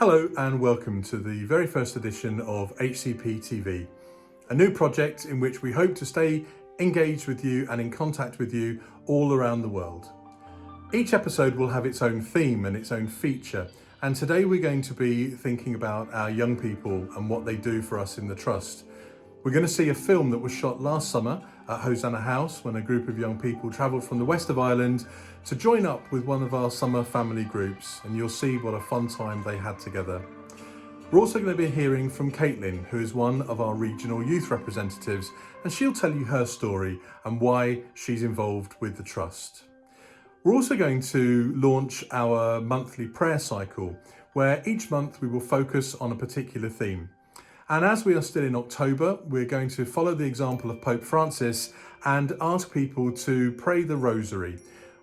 Hello and welcome to the very first edition of HCP TV, a new project in which we hope to stay engaged with you and in contact with you all around the world. Each episode will have its own theme and its own feature, and today we're going to be thinking about our young people and what they do for us in the Trust. We're going to see a film that was shot last summer at Hosanna House when a group of young people travelled from the west of Ireland to join up with one of our summer family groups, and you'll see what a fun time they had together. We're also going to be hearing from Caitlin, who is one of our regional youth representatives, and she'll tell you her story and why she's involved with the Trust. We're also going to launch our monthly prayer cycle, where each month we will focus on a particular theme. And as we are still in October, we're going to follow the example of Pope Francis and ask people to pray the Rosary.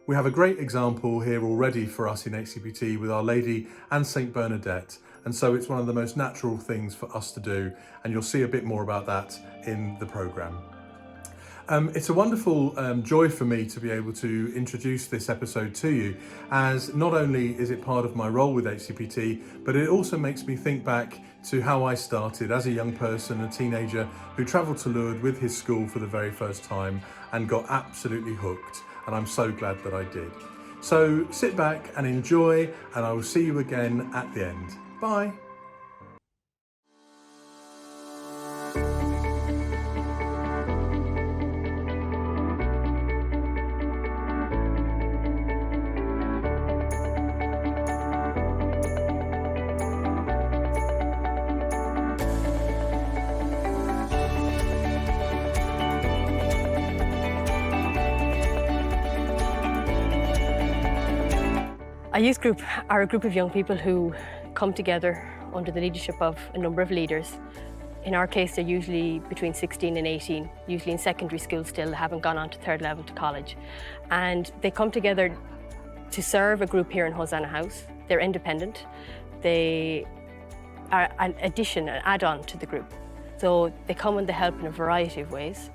We have a great example here already for us in HCPT with Our Lady and St. Bernadette. And so it's one of the most natural things for us to do. And you'll see a bit more about that in the programme. It's a wonderful joy for me to be able to introduce this episode to you, as not only is it part of my role with HCPT, but it also makes me think back to how I started as a young person, a teenager who travelled to Lourdes with his school for the very first time and got absolutely hooked. And I'm so glad that I did. So sit back and enjoy, and I will see you again at the end. Bye. A youth group are a group of young people who come together under the leadership of a number of leaders. In our case, they're usually between 16 and 18, usually in secondary school still, haven't gone on to third level to college. And they come together to serve a group here in Hosanna House. They're independent. They are an addition, an add-on to the group. So they come and they help in a variety of ways,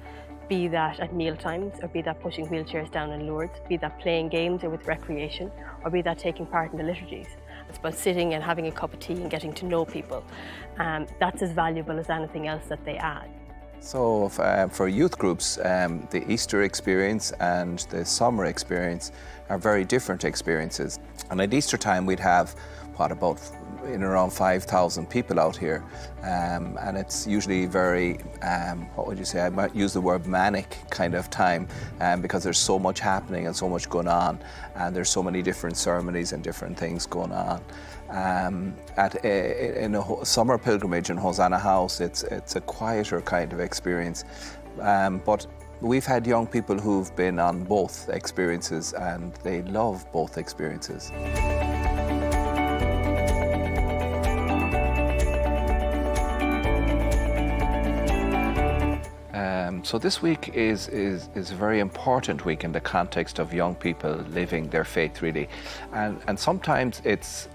be that at meal times, or be that pushing wheelchairs down in Lourdes, be that playing games or with recreation, or be that taking part in the liturgies. It's about sitting and having a cup of tea and getting to know people. That's as valuable as anything else that they add. So for youth groups, the Easter experience and the summer experience are very different experiences. And at Easter time we'd have, about around 5,000 people out here, and it's usually very, what would you say, I might use the word manic kind of time, because there's so much happening and so much going on, and there's so many different ceremonies and different things going on. In a summer pilgrimage in Hosanna House, it's a quieter kind of experience, but we've had young people who've been on both experiences and they love both experiences. So this week is a very important week in the context of young people living their faith, really, and sometimes it's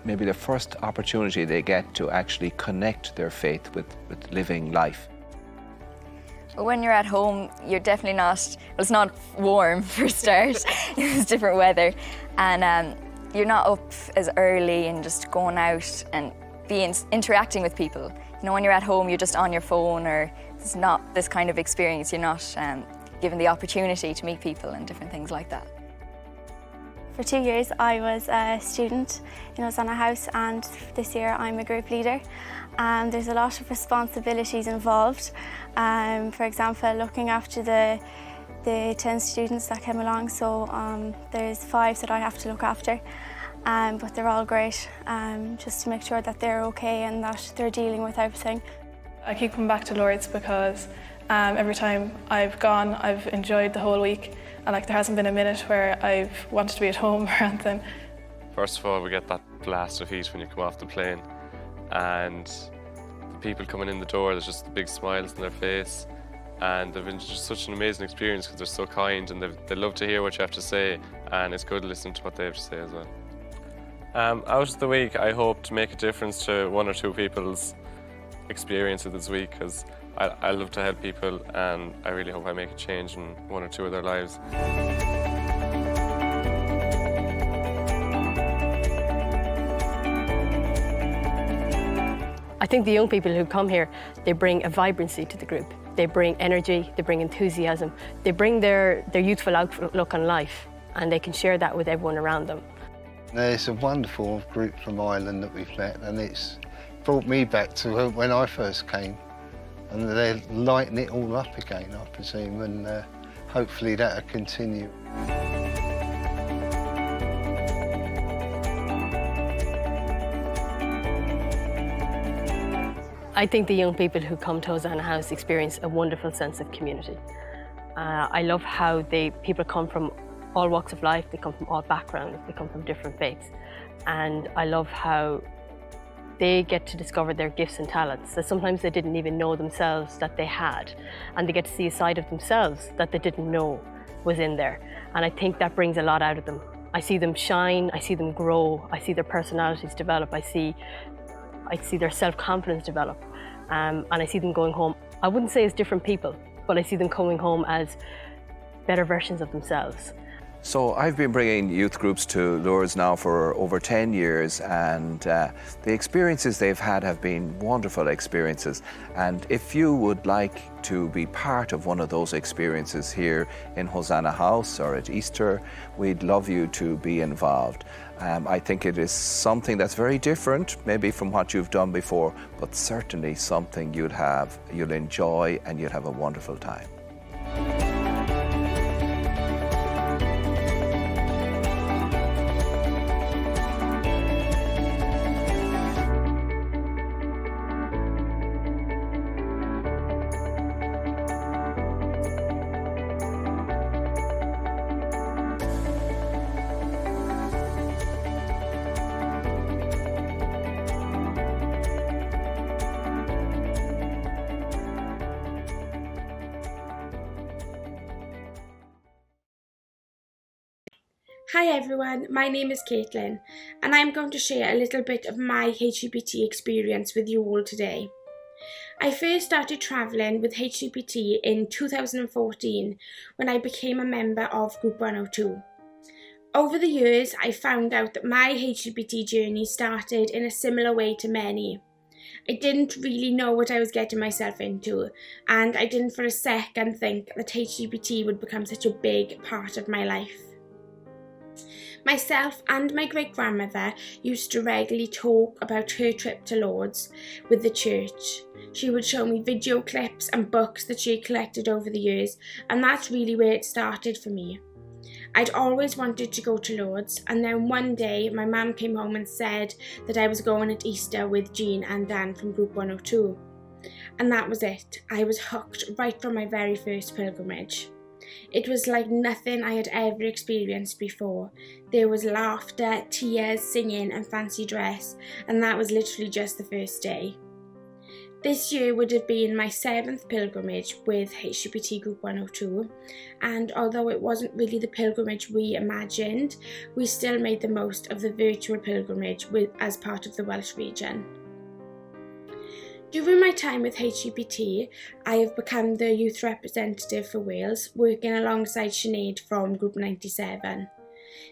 maybe the first opportunity they get to actually connect their faith with living life. When you're at home, you're definitely not, well, it's not warm for a start. It's different weather, and you're not up as early and just going out and interacting with people. You know, when you're at home, you're just on your phone, or it's not this kind of experience. You're not given the opportunity to meet people and different things like that. For 2 years, I was a student in Hosanna House, and this year I'm a group leader. There's a lot of responsibilities involved. For example, looking after the 10 students that came along, so there's 5 that I have to look after. But they're all great, just to make sure that they're okay and that they're dealing with everything. I keep coming back to Lourdes because every time I've gone, I've enjoyed the whole week, and there hasn't been a minute where I've wanted to be at home or anything. First of all, we get that blast of heat when you come off the plane, and the people coming in the door, there's just the big smiles on their face, and they've been just such an amazing experience because they're so kind and they love to hear what you have to say, and it's good to listen to what they have to say as well. Out of the week, I hope to make a difference to 1 or 2 people's experience of this week, because I love to help people, and I really hope I make a change in 1 or 2 of their lives. think the young people who come here, they bring a vibrancy to the group. They bring energy, they bring enthusiasm, they bring their youthful outlook on life, and they can share that with everyone around them. It's a wonderful group from Ireland that we've met, and it's brought me back to when I first came. And they're lighting it all up again, I presume, and hopefully that'll continue. I think the young people who come to Hosanna House experience a wonderful sense of community. I love how people come from all walks of life, they come from all backgrounds, they come from different faiths. And I love how they get to discover their gifts and talents that sometimes they didn't even know themselves that they had. And they get to see a side of themselves that they didn't know was in there. And I think that brings a lot out of them. I see them shine, I see them grow, I see their personalities develop, I see their self-confidence develop, and I see them going home. I wouldn't say as different people, but I see them coming home as better versions of themselves. So I've been bringing youth groups to Lourdes now for over 10 years, and the experiences they've had have been wonderful experiences. And if you would like to be part of one of those experiences here in Hosanna House or at Easter, we'd love you to be involved. I think it is something that's very different, maybe from what you've done before, but certainly something you'll enjoy and you'll have a wonderful time. Hi everyone, my name is Caitlin and I'm going to share a little bit of my HCPT experience with you all today. I first started travelling with HCPT in 2014 when I became a member of Group 102. Over the years I found out that my HCPT journey started in a similar way to many. I didn't really know what I was getting myself into, and I didn't for a second think that HCPT would become such a big part of my life. Myself and my great-grandmother used to regularly talk about her trip to Lourdes with the church. She would show me video clips and books that she had collected over the years, and that's really where it started for me. I'd always wanted to go to Lourdes, and then one day my mum came home and said that I was going at Easter with Jean and Dan from Group 102. And that was it. I was hooked right from my very first pilgrimage. It was like nothing I had ever experienced before. There was laughter, tears, singing and fancy dress, and that was literally just the first day. This year would have been my 7th pilgrimage with HCPT Group 102, and although it wasn't really the pilgrimage we imagined, we still made the most of the virtual pilgrimage as part of the Welsh region. During my time with HCPT, I have become the youth representative for Wales, working alongside Sinead from Group 97.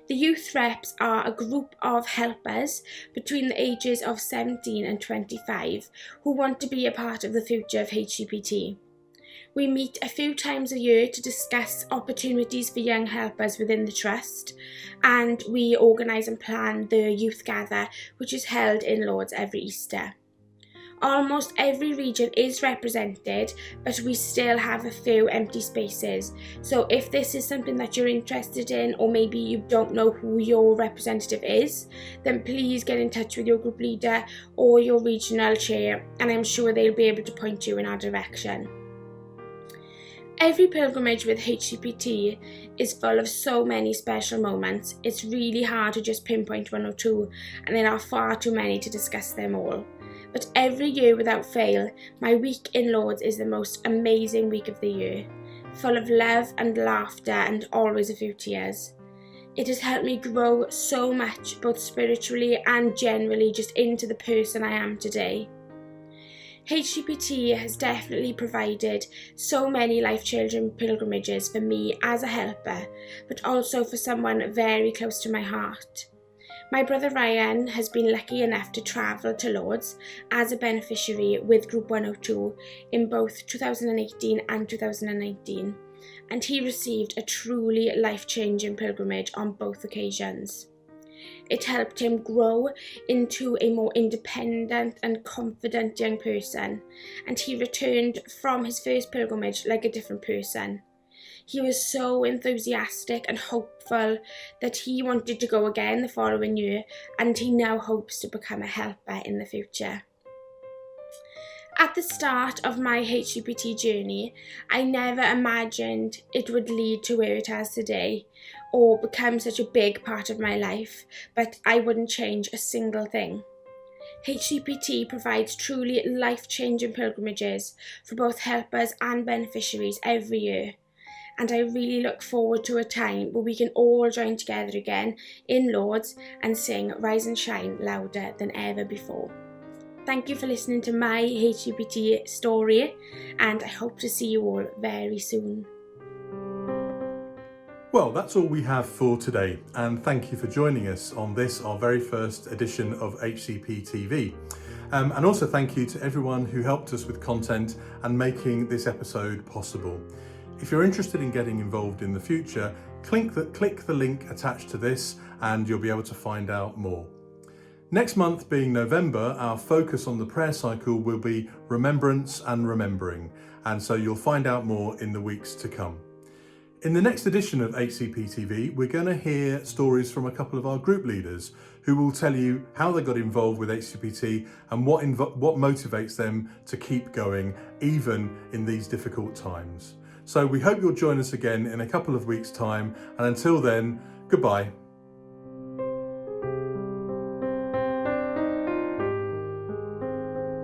The youth reps are a group of helpers between the ages of 17 and 25 who want to be a part of the future of HCPT. We meet a few times a year to discuss opportunities for young helpers within the trust, and we organise and plan the youth gather, which is held in Lourdes every Easter. Almost every region is represented, but we still have a few empty spaces. So if this is something that you're interested in, or maybe you don't know who your representative is, then please get in touch with your group leader or your regional chair, and I'm sure they'll be able to point you in our direction. Every pilgrimage with HCPT is full of so many special moments. It's really hard to just pinpoint one or two, and there are far too many to discuss them all. But every year without fail, my week in Lourdes is the most amazing week of the year, full of love and laughter and always a few tears. It has helped me grow so much, both spiritually and generally, just into the person I am today. HCPT has definitely provided so many life-changing pilgrimages for me as a helper, but also for someone very close to my heart. My brother Ryan has been lucky enough to travel to Lourdes as a beneficiary with Group 102 in both 2018 and 2019, and he received a truly life-changing pilgrimage on both occasions. It helped him grow into a more independent and confident young person, and he returned from his first pilgrimage like a different person. He was so enthusiastic and hopeful that he wanted to go again the following year, and he now hopes to become a helper in the future. At the start of my HCPT journey, I never imagined it would lead to where it has today or become such a big part of my life, but I wouldn't change a single thing. HCPT provides truly life-changing pilgrimages for both helpers and beneficiaries every year, and I really look forward to a time where we can all join together again in Lourdes and sing Rise and Shine louder than ever before. Thank you for listening to my HCPT story, and I hope to see you all very soon. Well, that's all we have for today, and thank you for joining us on this, our very first edition of HCP TV. And also thank you to everyone who helped us with content and making this episode possible. If you're interested in getting involved in the future, click the link attached to this and you'll be able to find out more. Next month, being November, our focus on the prayer cycle will be remembrance and remembering, and so you'll find out more in the weeks to come. In the next edition of HCP TV, we're going to hear stories from a couple of our group leaders who will tell you how they got involved with HCPT and what motivates them to keep going even in these difficult times. So we hope you'll join us again in a couple of weeks' time, and until then, goodbye.